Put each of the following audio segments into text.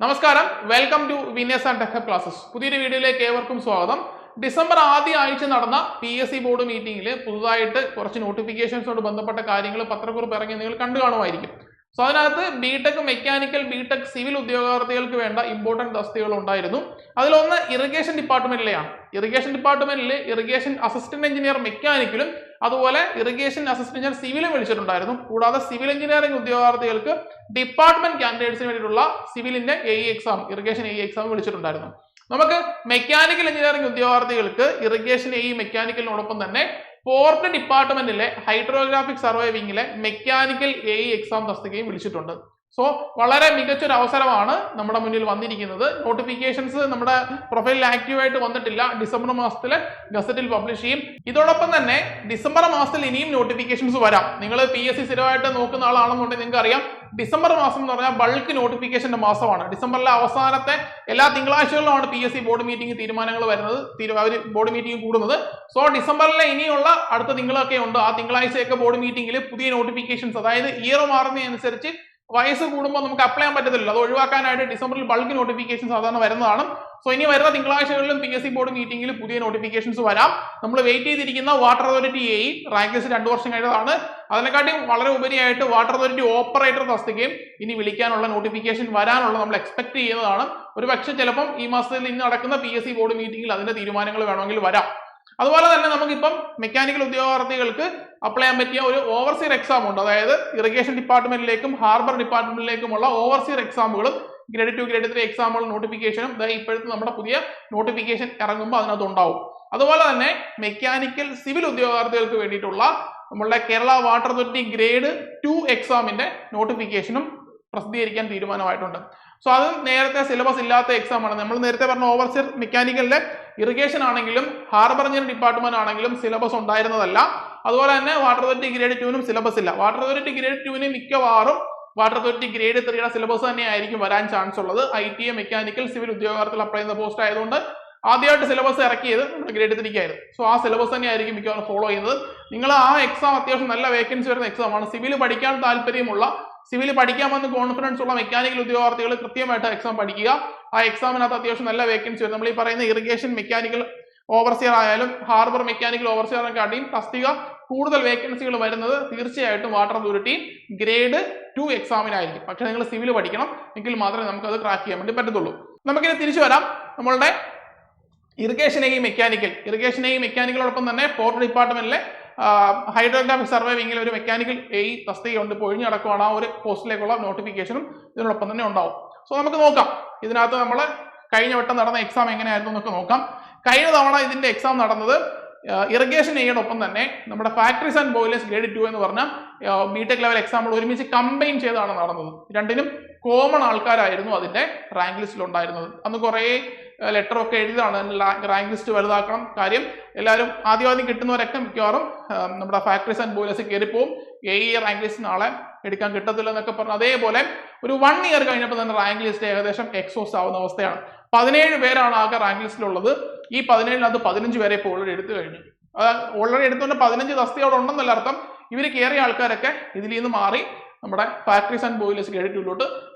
നമസ്കാരം, welcome to വിനേസ് and tech classes. പുതിയൊരു വീഡിയോയിലേക്ക് ഏവർക്കും സ്വാഗതം. ഡിസംബർ ആദ്യ ആഴ്ച നടന്ന PSC ബോർഡ് മീറ്റിംഗിൽ പുതുതായിട്ട് കുറച്ച് നോട്ടിഫിക്കേഷൻസോട് ബന്ധപ്പെട്ട കാര്യങ്ങൾ പത്രക്കുറിപ്പ് ഇറങ്ങി നിങ്ങൾ കണ്ടു കാണുമായിരിക്കും. സോ അതിനകത്ത് ബിടെക് മെക്കാനിക്കൽ, ബിടെക് സിവിൽ ഉദ്യോഗാർത്ഥികൾക്ക് വേണ്ട ഇമ്പോർട്ടൻറ്റ് തസ്തികകൾ ഉണ്ടായിരുന്നു. അതിലൊന്ന് ഇറിഗേഷൻ ഡിപ്പാർട്ട്മെന്റിലെയാണ്. ഇറിഗേഷൻ ഡിപ്പാർട്ട്മെന്റിൽ ഇറിഗേഷൻ അസിസ്റ്റന്റ് എഞ്ചിനീയർ മെക്കാനിക്കലും അതുപോലെ ഇറിഗേഷൻ അസിസ്റ്റന്റ് എഞ്ചിനീയർ സിവിലും വിളിച്ചിട്ടുണ്ടായിരുന്നു. കൂടാതെ സിവിൽ എഞ്ചിനീയറിംഗ് ഉദ്യോഗാർത്ഥികൾക്ക് ഡിപ്പാർട്ട്മെന്റ് കാൻഡിഡേറ്റ്സിന് വേണ്ടിയിട്ടുള്ള സിവിലിന്റെ എക്സാം, ഇറിഗേഷൻ എക്സാം വിളിച്ചിട്ടുണ്ടായിരുന്നു. നമുക്ക് മെക്കാനിക്കൽ എഞ്ചിനീയറിംഗ് ഉദ്യോഗാർത്ഥികൾക്ക് ഇറിഗേഷൻ മെക്കാനിക്കലിനോടൊപ്പം തന്നെ പോർട്ട് ഡിപ്പാർട്ട്മെന്റിലെ ഹൈഡ്രോഗ്രാഫിക് സർവൈവിംഗിലെ മെക്കാനിക്കൽ എക്സാം തസ്തികയും വിളിച്ചിട്ടുണ്ട്. സോ വളരെ മികച്ചൊരു അവസരമാണ് നമ്മുടെ മുന്നിൽ വന്നിരിക്കുന്നത്. നോട്ടിഫിക്കേഷൻസ് നമ്മുടെ പ്രൊഫൈലിൽ ആക്റ്റീവായിട്ട് വന്നിട്ടില്ല. ഡിസംബർ മാസത്തിൽ ഗസറ്റിൽ പബ്ലിഷ് ചെയ്യും. ഇതോടൊപ്പം തന്നെ ഡിസംബർ മാസത്തിൽ ഇനിയും നോട്ടിഫിക്കേഷൻസ് വരാം. നിങ്ങൾ PSC സ്ഥിരമായിട്ട് നോക്കുന്ന ആളാണെന്നുണ്ടെങ്കിൽ നിങ്ങൾക്ക് അറിയാം, ഡിസംബർ മാസം എന്ന് പറഞ്ഞാൽ ബൾക്ക് നോട്ടിഫിക്കേഷന്റെ മാസമാണ്. ഡിസംബറിലെ അവസാനത്തെ എല്ലാ തിങ്കളാഴ്ചകളിലുമാണ് PSC ബോർഡ് മീറ്റിംഗ് തീരുമാനങ്ങൾ വരുന്നത്, ബോർഡ് മീറ്റിംഗ് കൂടുന്നത്. സോ ഡിസംബറിലെ ഇനിയുള്ള അടുത്ത തിങ്കളൊക്കെ ഉണ്ട്. ആ തിങ്കളാഴ്ചയൊക്കെ ബോർഡ് മീറ്റിംഗിൽ പുതിയ നോട്ടിഫിക്കേഷൻസ്, അതായത് ഇയർ മാറുന്നതനുസരിച്ച് വയസ്സ് കൂടുമ്പോൾ നമുക്ക് അപ്ലൈ ചെയ്യാൻ പറ്റത്തില്ല. അത് ഒഴിവാക്കാനായിട്ട് ഡിസംബറിൽ ബൾക്ക് നോട്ടിഫിക്കേഷൻ സാധാരണ വരുന്നതാണ്. സോ ഇനി വരുന്ന തിങ്കളാഴ്ചകളിലും PSC ബോർഡ് മീറ്റിംഗിൽ പുതിയ നോട്ടിഫിക്കേഷൻസ് വരാം. നമ്മൾ വെയിറ്റ് ചെയ്തിരിക്കുന്ന വാട്ടർ അതോറിറ്റി റാങ്ക് ലിസ്റ്റ് 2 വർഷം കഴിഞ്ഞതാണ്. അതിനെക്കാട്ടി വളരെ ഉപരിയായിട്ട് വാട്ടർ അതോറിറ്റി ഓപ്പറേറ്റർ തസ്തികയും ഇനി വിളിക്കാനുള്ള നോട്ടിഫിക്കേഷൻ വരാനുള്ള നമ്മൾ എക്സ്പെക്ട് ചെയ്യുന്നതാണ്. ഒരു പക്ഷേ ചിലപ്പം ഈ മാസത്തിൽ ഇന്ന് നടക്കുന്ന PSC ബോർഡ് മീറ്റിംഗിൽ അതിന്റെ തീരുമാനങ്ങൾ വേണമെങ്കിൽ വരാം. അതുപോലെ തന്നെ നമുക്കിപ്പം മെക്കാനിക്കൽ ഉദ്യോഗാർത്ഥികൾക്ക് അപ്ലൈ ചെയ്യാൻ പറ്റിയ ഒരു ഓവർസിയർ എക്സാം ഉണ്ട്. അതായത് ഇറിഗേഷൻ ഡിപ്പാർട്ട്മെന്റിലേക്കും ഹാർബർ ഡിപ്പാർട്ട്മെന്റിലേക്കുമുള്ള ഓവർസിയർ എക്സാമുകളും ഗ്രേഡ് 2, ഗ്രേഡ് 3 എക്സാമുകളും നോട്ടിഫിക്കേഷനും ഇപ്പോഴത്തെ നമ്മുടെ പുതിയ നോട്ടിഫിക്കേഷൻ ഇറങ്ങുമ്പോൾ അതിനകത്ത് ഉണ്ടാവും. അതുപോലെ തന്നെ മെക്കാനിക്കൽ സിവിൽ ഉദ്യോഗാർത്ഥികൾക്ക് വേണ്ടിയിട്ടുള്ള നമ്മളുടെ കേരള വാട്ടർ അതോറിറ്റി ഗ്രേഡ് 2 എക്സാമിന്റെ നോട്ടിഫിക്കേഷനും പ്രസിദ്ധീകരിക്കാൻ തീരുമാനമായിട്ടുണ്ട്. സോ അത് നേരത്തെ സിലബസ് ഇല്ലാത്ത എക്സാം ആണ്. നമ്മൾ നേരത്തെ പറഞ്ഞ ഓവർസിയർ മെക്കാനിക്കലിലെ ഇറിഗേഷൻ ആണെങ്കിലും ഹാർബർ എഞ്ചിനീയറിംഗ് ഡിപ്പാർട്ട്മെന്റ് ആണെങ്കിലും സിലബസ് ഉണ്ടായിരുന്നതല്ല. അതുപോലെ തന്നെ വാട്ടർ അതോറിറ്റി ഗ്രേഡ് 2നും സിലബസ് ഇല്ല. വാട്ടർ അതോറിറ്റി ഗ്രേഡ് 2ന് മിക്കവാറും വാട്ടർ അതോറിറ്റി ഗ്രേഡ് 3യുടെ സിലബസ് തന്നെ ആയിരിക്കും വരാൻ ചാൻസ് ഉള്ളത്. ITA മെക്കാനിക്കൽ സിവിൽ ഉദ്യോഗാർത്ഥികൾ അപ്ലൈ ചെയ്യുന്ന പോസ്റ്റ് ആയതുകൊണ്ട് ആദ്യമായിട്ട് സിലബസ് ഇറക്കിയത് ഗ്രേഡ് 3ക്കായിരുന്നു. സോ ആ സിലബസ് തന്നെ ആയിരിക്കും മിക്കവാറും ഫോളോ ചെയ്യുന്നത്. നിങ്ങൾ ആ എക്സാം അത്യാവശ്യം നല്ല വേക്കൻസി വരുന്ന എക്സാമാണ്. സിവിൽ പഠിക്കാൻ താല്പര്യമുള്ള, സിവിൽ പഠിക്കാമെന്ന് കോൺഫിഡൻസ് ഉള്ള മെക്കാനിക്കൽ ഉദ്യോഗാർത്ഥികൾ കൃത്യമായിട്ട് എക്സാം പഠിക്കുക. ആ എക്സാമിനകത്ത് അത്യാവശ്യം നല്ല വേക്കൻസി വരും. നമ്മൾ ഈ പറയുന്ന ഇറിഗേഷൻ മെക്കാനിക്കൽ ഓവർസിയർ ആയാലും ഹാർബർ മെക്കാനിക്കൽ ഓവർസിയറിനെക്കാട്ടിയും തസ്തിക കൂടുതൽ വേക്കൻസികൾ വരുന്നത് തീർച്ചയായിട്ടും വാട്ടർ അതോറിറ്റി ഗ്രേഡ് 2 എക്സാമിനായിരിക്കും. പക്ഷെ നിങ്ങൾ സിവിൽ പഠിക്കണം, എങ്കിൽ മാത്രമേ നമുക്ക് അത് ക്രാക്ക് ചെയ്യാൻ വേണ്ടി പറ്റത്തുള്ളൂ. നമുക്കിനി തിരിച്ചു വരാം. നമ്മളുടെ ഇറിഗേഷൻ മെക്കാനിക്കലോടൊപ്പം തന്നെ പോർട്ട് ഡിപ്പാർട്ട്മെന്റിലെ ഹൈഡ്രോഗ്രാഫിക് സർവൈവിംഗിൽ ഒരു മെക്കാനിക്കൽ തസ്തികയുണ്ട്. ഇപ്പോൾ ഒഴിഞ്ഞു നടക്കുവാണ്. ആ ഒരു പോസ്റ്റിലേക്കുള്ള നോട്ടിഫിക്കേഷനും ഇതിനോടൊപ്പം തന്നെ ഉണ്ടാവും. സോ നമുക്ക് നോക്കാം ഇതിനകത്ത് നമ്മൾ കഴിഞ്ഞ വട്ടം നടന്ന എക്സാം എങ്ങനെയായിരുന്നു എന്നൊക്കെ നോക്കാം. കഴിഞ്ഞ തവണ ഇതിന്റെ എക്സാം നടന്നത് ഇറിഗേഷൻ ഒപ്പം തന്നെ നമ്മുടെ ഫാക്ടറീസ് ആൻഡ് ബോയിലേഴ്സ് ഗ്രേഡ് 2 എന്ന് പറഞ്ഞ ബിടെക് ലെവൽ എക്സാമ്പിൾ ഒരുമിച്ച് കമ്പൈൻ ചെയ്താണ് നടന്നത്. രണ്ടിനും കോമൺ ആൾക്കാരായിരുന്നു അതിന്റെ റാങ്ക് ലിസ്റ്റിൽ ഉണ്ടായിരുന്നത്. അന്ന് കുറേ ലെറ്റർ ഒക്കെ എഴുതിയതാണ് റാങ്ക് ലിസ്റ്റ് വലുതാക്കണം. കാര്യം എല്ലാവരും ആദ്യം കിട്ടുന്നവരൊക്കെ മിക്കവാറും നമ്മുടെ ഫാക്ടറീസ് ആൻഡ് ബോയിലേഴ്സ് കയറിപ്പോവും. റാങ്ക് ലിസ്റ്റ് നാളെ എടുക്കാൻ കിട്ടത്തില്ല എന്നൊക്കെ പറഞ്ഞു. അതേപോലെ ഒരു 1 ഇയർ കഴിഞ്ഞപ്പോൾ തന്നെ റാങ്ക് ലിസ്റ്റ് ഏകദേശം എക്സോസ്റ്റ് ആവുന്ന അവസ്ഥയാണ്. 17 പേരാണ് ആകെ റാങ്ക് ലിസ്റ്റിലുള്ളത്. ഈ 17-നകത്ത് 15 പേരെ ഇപ്പോൾ ഓൾറെഡി എടുത്തു കഴിഞ്ഞു. ഓൾറെഡി എടുത്തുകൊണ്ട് 15 തസ്തികയോടെ ഉണ്ടെന്നല്ല അർത്ഥം. ഇവർ കയറിയ ആൾക്കാരൊക്കെ ഇതിൽ നിന്ന് മാറി നമ്മുടെ ഫാക്ടറീസ് ആൻഡ് ബോയിലേഴ്സ് ഗ്രേഡ് 2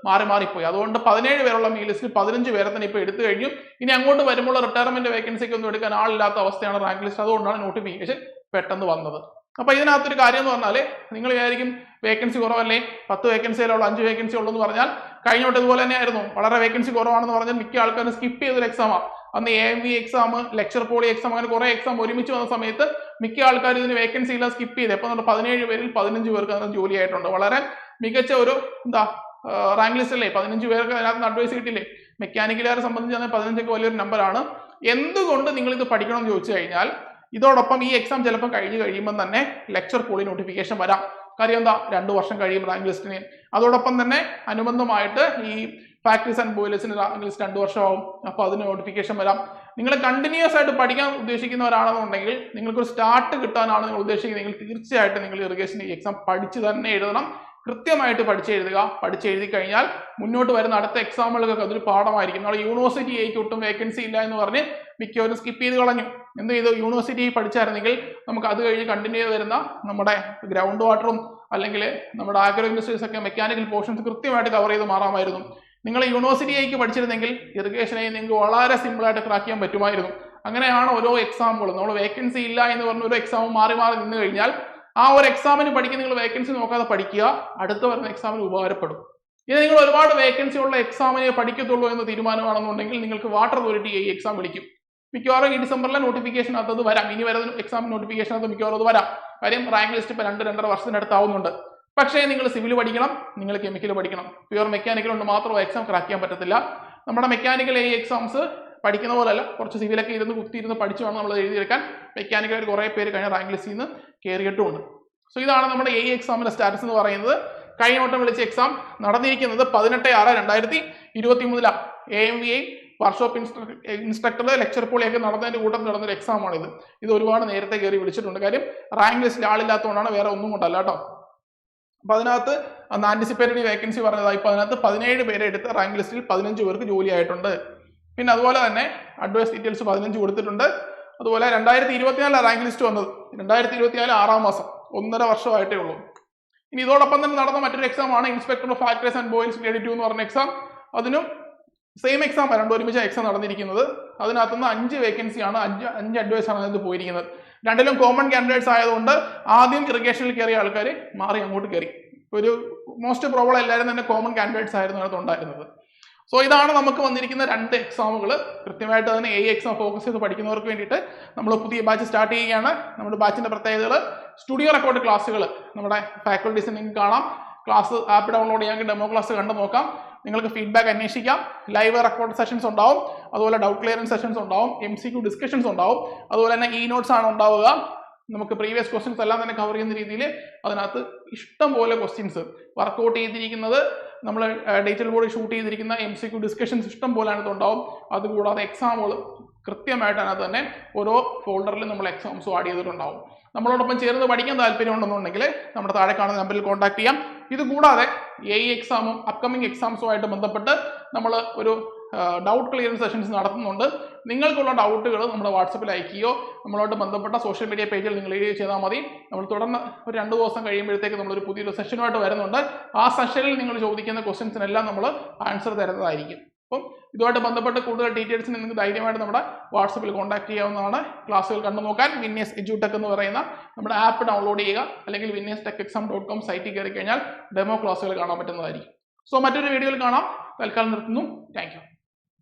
മാറിപ്പോയി. അതുകൊണ്ട് 17 പേരുള്ള ഈ ലിസ്റ്റിൽ 15 പേരെ തന്നെ ഇപ്പോൾ എടുത്തു കഴിഞ്ഞു. ഇനി അങ്ങോട്ട് വരുമ്പോൾ റിട്ടയർമെന്റ് വേക്കൻസിക്ക് ഒന്നും എടുക്കാൻ ആളില്ലാത്ത അവസ്ഥയാണ് റാങ്ക് ലിസ്റ്റ്. അതുകൊണ്ടാണ് നോട്ടിഫിക്കേഷൻ പെട്ടെന്ന് വന്നത്. അപ്പൊ ഇതിനകത്തൊരു കാര്യം എന്ന് പറഞ്ഞാൽ, നിങ്ങൾ വിചാരിക്കും വേക്കൻസി കുറവല്ലേ, 10 വേക്കൻസിയിലുള്ള 5 വേക്കൻസി ഉള്ളൂ എന്ന് പറഞ്ഞാൽ കഴിഞ്ഞ വട്ടം ഇതുപോലെ തന്നെ ആയിരുന്നു. വളരെ വേക്കൻസി കുറവാണെന്ന് പറഞ്ഞാൽ മിക്ക ആൾക്കാരും സ്കിപ്പ് ചെയ്തൊരു എക്സാമാണ്. അന്ന് AMV exam, lecture poly exam, അങ്ങനെ കുറെ എക്സാം ഒരുമിച്ച് വന്ന സമയത്ത് മിക്ക ആൾക്കാർ ഇതിന് വേക്കൻസി ഇല്ല സ്കിപ്പ് ചെയ്ത്. ഇപ്പൊ 17 പേരിൽ 15 പേർക്ക് അതിന് ജോലിയായിട്ടുണ്ട്. വളരെ മികച്ച ഒരു റാങ്ക് ലിസ്റ്റ് അല്ലേ. 15 പേർക്ക് അതിനകത്ത് അഡ്വൈസ് കിട്ടില്ലേ. മെക്കാനിക്കലുകാരെ സംബന്ധിച്ച് 15 വലിയൊരു നമ്പറാണ്. എന്തുകൊണ്ട് നിങ്ങൾ ഇത് പഠിക്കണം എന്ന് ചോദിച്ചു കഴിഞ്ഞാൽ, ഇതോടൊപ്പം ഈ എക്സാം ചിലപ്പോൾ കഴിയുമ്പോൾ തന്നെ ലെക്ചർ പോളി നോട്ടിഫിക്കേഷൻ വരാം. കാര്യം 2 വർഷം കഴിയും റാങ്ക് ലിസ്റ്റിന്. അതോടൊപ്പം തന്നെ അനുബന്ധമായിട്ട് ഈ ഫാക്ടറീസ് ആൻഡ് ബോയിലേഴ്സിന് റാങ്ക് ലിസ്റ്റ് 2 വർഷമാവും. അപ്പോൾ അതിന് നോട്ടിഫിക്കേഷൻ വരാം. നിങ്ങൾ കണ്ടിന്യൂസ് ആയിട്ട് പഠിക്കാൻ ഉദ്ദേശിക്കുന്നവരാണെന്നുണ്ടെങ്കിൽ, നിങ്ങൾക്കൊരു സ്റ്റാർട്ട് കിട്ടാനാണ് നിങ്ങൾ ഉദ്ദേശിക്കുന്നതെങ്കിൽ തീർച്ചയായിട്ടും നിങ്ങൾ ഇറിഗേഷൻ എക്സാം പഠിച്ച് തന്നെ എഴുതണം. കൃത്യമായിട്ട് പഠിച്ചെഴുതി കഴിഞ്ഞാൽ മുന്നോട്ട് വരുന്ന അടുത്ത എക്സാമുകൾക്കൊക്കെ അതൊരു പാഠമായിരിക്കും. നമ്മൾ യൂണിവേഴ്സിറ്റി ഒട്ടും വേക്കൻസി ഇല്ല എന്ന് പറഞ്ഞ് മിക്കവരും സ്കിപ്പ് ചെയ്ത് കളഞ്ഞു. എന്ത് ചെയ്തു? യൂണിവേഴ്സിറ്റി പഠിച്ചായിരുന്നെങ്കിൽ നമുക്ക് അത് കഴിഞ്ഞ് കണ്ടിന്യൂ ചെയ്ത് വരുന്ന നമ്മുടെ ഗ്രൗണ്ട് വാട്ടറും അല്ലെങ്കിൽ നമ്മുടെ ആഗ്രോ ഇൻഡസ്ട്രീസ് ഒക്കെ മെക്കാനിക്കൽ പോർഷൻസ് കൃത്യമായിട്ട് കവർ ചെയ്ത് മാറാമായിരുന്നു. നിങ്ങൾ യൂണിവേഴ്സിറ്റിയിലേക്ക് പഠിച്ചിരുന്നെങ്കിൽ ഇറിഗേഷനെ നിങ്ങൾക്ക് വളരെ സിമ്പിളായിട്ട് ക്രാക്ക് ചെയ്യാൻ പറ്റുമായിരുന്നു. അങ്ങനെയാണ് ഓരോ എക്സാമുകളും. നമ്മൾ വേക്കൻസി ഇല്ല എന്ന് പറഞ്ഞ ഒരു എക്സാം മാറി മാറി നിന്ന് കഴിഞ്ഞാൽ ആ ഒരു എക്സാമിന് പഠിക്കുന്ന നിങ്ങൾ വേക്കൻസി നോക്കാതെ പഠിക്കുക, അടുത്ത വരുന്ന എക്സാമിന് ഉപകാരപ്പെടും. ഇനി നിങ്ങൾ ഒരുപാട് വേക്കൻസി ഉള്ള എക്സാമിനെ പഠിക്കത്തുള്ളൂ എന്ന് തീരുമാനമാണെന്നുണ്ടെങ്കിൽ നിങ്ങൾക്ക് വാട്ടർ അതോറിറ്റി ഈ എക്സാം വിളിക്കും. മിക്കവാറും ഈ ഡിസംബറിലെ നോട്ടിഫിക്കേഷൻ അത് വരാം. ഇനി വരുന്ന എക്സാം നോട്ടിഫിക്കേഷൻ അത് മിക്കവാറും അത് വരാം. കാര്യം റാങ്ക് ലിസ്റ്റ് ഇപ്പോൾ 2-2.5 വർഷത്തിനടുത്താവുന്നുണ്ട്. പക്ഷേ നിങ്ങൾ സിവിൽ പഠിക്കണം, നിങ്ങൾ കെമിക്കൽ പഠിക്കണം. പ്യുവർ മെക്കാനിക്കൽ കൊണ്ട് മാത്രം എക്സാം ക്രാക്ക് ചെയ്യാൻ പറ്റത്തില്ല. നമ്മുടെ മെക്കാനിക്കൽ ഈ എക്സാംസ് പഠിക്കുന്ന പോലെയല്ല, കുറച്ച് സിവിലൊക്കെ കുത്തിയിരുന്ന് പഠിച്ചു വേണം നമ്മൾ എഴുതിയെടുക്കാൻ. മെക്കാനിക്കൽ കുറേ പേര് കഴിഞ്ഞ റാങ്ക് ലിസ്റ്റിൽ നിന്ന് കയറിയിട്ടുമുണ്ട്. സോ ഇതാണ് നമ്മുടെ ഈ എക്സാമിന്റെ സ്റ്റാറ്റസ് എന്ന് പറയുന്നത്. കഴിഞ്ഞ വട്ടം വിളിച്ച എക്സാം നടന്നിരിക്കുന്നത് 18/6/2023 AMVA വർക്ക്ഷോപ്പ് ഇൻസ്ട്രക്ടർ ലെക്ചർ പോളിയൊക്കെ നടന്നതിന്റെ കൂട്ടം നടന്നൊരു എക്സാമാണിത്. ഇത് ഒരുപാട് നേരത്തെ കയറി വിളിച്ചിട്ടുണ്ട്. കാര്യം റാങ്ക് ലിസ്റ്റിൽ ആളില്ലാത്തതുകൊണ്ടാണ്, വേറെ ഒന്നും കൊണ്ടല്ല കേട്ടോ. അപ്പൊ അതിനകത്ത് അന്ന് ആന്റിസിപ്പേറ്റഡ് വേക്കൻസി പറഞ്ഞതായി. ഇപ്പൊ അതിനകത്ത് 17 പേരെ എടുത്ത് റാങ്ക് ലിസ്റ്റിൽ 15 പേർക്ക് ജോലിയായിട്ടുണ്ട്. പിന്നെ അതുപോലെ തന്നെ അഡ്വൈസ് ഡീറ്റെയിൽസ് 15 കൊടുത്തിട്ടുണ്ട്. അതുപോലെ 2024 റാങ്ക് ലിസ്റ്റ് വന്നത്. 2024 6-ാം മാസം, 1.5 വർഷമായിട്ടേ ഉള്ളൂ. ഇനി ഇതോടൊപ്പം തന്നെ നടന്ന മറ്റൊരു എക്സാമാണ് inspector of factories and boilers grade 2 എന്ന് പറഞ്ഞ എക്സാം. അതിനും സെയിം എക്സാം, രണ്ടും ഒരുമിച്ച എക്സാം നടന്നിരിക്കുന്നത്. അതിനകത്തുനിന്ന് 5 വേക്കൻസിയാണ്, 5 അഡ്വൈസ് ആണ് അതിനകത്ത് പോയിരിക്കുന്നത്. രണ്ടിലും കോമൺ കാൻഡിഡേറ്റ്സ് ആയതുകൊണ്ട് ആദ്യം ഇറിഗേഷനിൽ കയറിയ ആൾക്കാർ മാറി അങ്ങോട്ട് കയറി. ഒരു മോസ്റ്റ് പ്രോബബിൾ എല്ലാവരും തന്നെ കോമൺ കാൻഡിഡേറ്റ്സ് ആയിരുന്നു അതിനകത്ത് ഉണ്ടായിരുന്നത്. സോ ഇതാണ് നമുക്ക് വന്നിരിക്കുന്ന 2 എക്സാമുകൾ. കൃത്യമായിട്ട് തന്നെ ഈ എക്സാം ഫോക്കസ് ചെയ്ത് പഠിക്കുന്നവർക്ക് വേണ്ടിയിട്ട് നമ്മൾ പുതിയ ബാച്ച് സ്റ്റാർട്ട് ചെയ്യുകയാണ്. നമ്മുടെ ബാച്ചിന്റെ പ്രത്യേകതകൾ: സ്റ്റുഡിയോ റെക്കോർഡ് ക്ലാസ്സുകൾ നമ്മുടെ ഫാക്കൽറ്റീസിന് നിങ്ങൾക്ക് കാണാം. ക്ലാസ് ആപ്പ് ഡൗൺലോഡ് ചെയ്യാമെങ്കിൽ ഡെമോ ക്ലാസ് കണ്ടു നോക്കാം. നിങ്ങൾക്ക് ഫീഡ്ബാക്ക് അന്വേഷിക്കാം. ലൈവ് റെക്കോർഡ് സെഷൻസ് ഉണ്ടാവും. അതുപോലെ ഡൗട്ട് ക്ലിയറൻസ് സെഷൻസ് ഉണ്ടാവും. MCQ ഡിസ്കഷൻസ് ഉണ്ടാവും. അതുപോലെ തന്നെ നോട്ട്സ് ആണ് ഉണ്ടാവുക. നമുക്ക് പ്രീവിയസ് ക്വസ്റ്റ്യൻസ് എല്ലാം തന്നെ കവർ ചെയ്യുന്ന രീതിയിൽ അതിനകത്ത് ഇഷ്ടം പോലെ ക്വസ്റ്റ്യൻസ് വർക്കൗട്ട് ചെയ്തിരിക്കുന്നത്, നമ്മൾ ഡീറ്റെയിൽ ബോർഡ് ഷൂട്ട് ചെയ്തിരിക്കുന്ന MCQ ഡിസ്കഷൻസ് ഇഷ്ടം പോലെ അതിനകത്ത് ഉണ്ടാവും. അതുകൂടാതെ എക്സാമുകൾ കൃത്യമായിട്ട് അതിനകത്ത് തന്നെ ഓരോ ഫോൾഡറിൽ നമ്മൾ എക്സാംസും ആഡ് ചെയ്തിട്ടുണ്ടാവും. നമ്മളോടൊപ്പം ചേർന്ന് പഠിക്കാൻ താല്പര്യമുണ്ടെന്നുണ്ടെങ്കിൽ നമ്മുടെ താഴെ കാണുന്ന നമ്പറിൽ കോൺടാക്ട് ചെയ്യാം. ഇത് കൂടാതെ എക്സാമും അപ്കമിങ് എക്സാംസുമായിട്ട് ബന്ധപ്പെട്ട് നമ്മൾ ഒരു ഡൗട്ട് ക്ലിയറൻസ് സെഷൻസ് നടത്തുന്നുണ്ട്. നിങ്ങൾക്കുള്ള ഡൗട്ടുകൾ നമ്മുടെ വാട്സപ്പിൽ അയക്കുകയോ നമ്മളോട് ബന്ധപ്പെട്ട സോഷ്യൽ മീഡിയ പേജിൽ നിങ്ങൾ എഴുതി ചെയ്താൽ മതി. നമ്മൾ തുടർന്ന് ഒരു 2 ദിവസം കഴിയുമ്പോഴത്തേക്ക് നമ്മളൊരു പുതിയൊരു സെഷനുമായിട്ട് വരുന്നുണ്ട്. ആ സെഷനിൽ നിങ്ങൾ ചോദിക്കുന്ന ക്വസ്റ്റ്യൻസിനെല്ലാം നമ്മൾ ആൻസർ തരുന്നതായിരിക്കും. അപ്പം ഇതുമായിട്ട് ബന്ധപ്പെട്ട് കൂടുതൽ ഡീറ്റെയിൽസിന് നിങ്ങൾക്ക് ധൈര്യമായിട്ട് നമ്മുടെ വാട്സപ്പിൽ കോൺടാക്ട് ചെയ്യാവുന്നതാണ്. ക്ലാസ്സുകൾ കണ്ടു നോക്കാൻ വിന്നേഴ്സ് എഡ്യൂടെക് എന്ന് പറയുന്ന നമ്മുടെ ആപ്പ് ഡൗൺലോഡ് ചെയ്യുക, അല്ലെങ്കിൽ winnerstechexam.com സൈറ്റിൽ കയറി കഴിഞ്ഞാൽ ഡെമോ ക്ലാസ്സുകൾ കാണാൻ പറ്റുന്നതായിരിക്കും. സോ മറ്റൊരു വീഡിയോയിൽ കാണാം. തൽക്കാലം നിർത്തുന്നു. Thank you.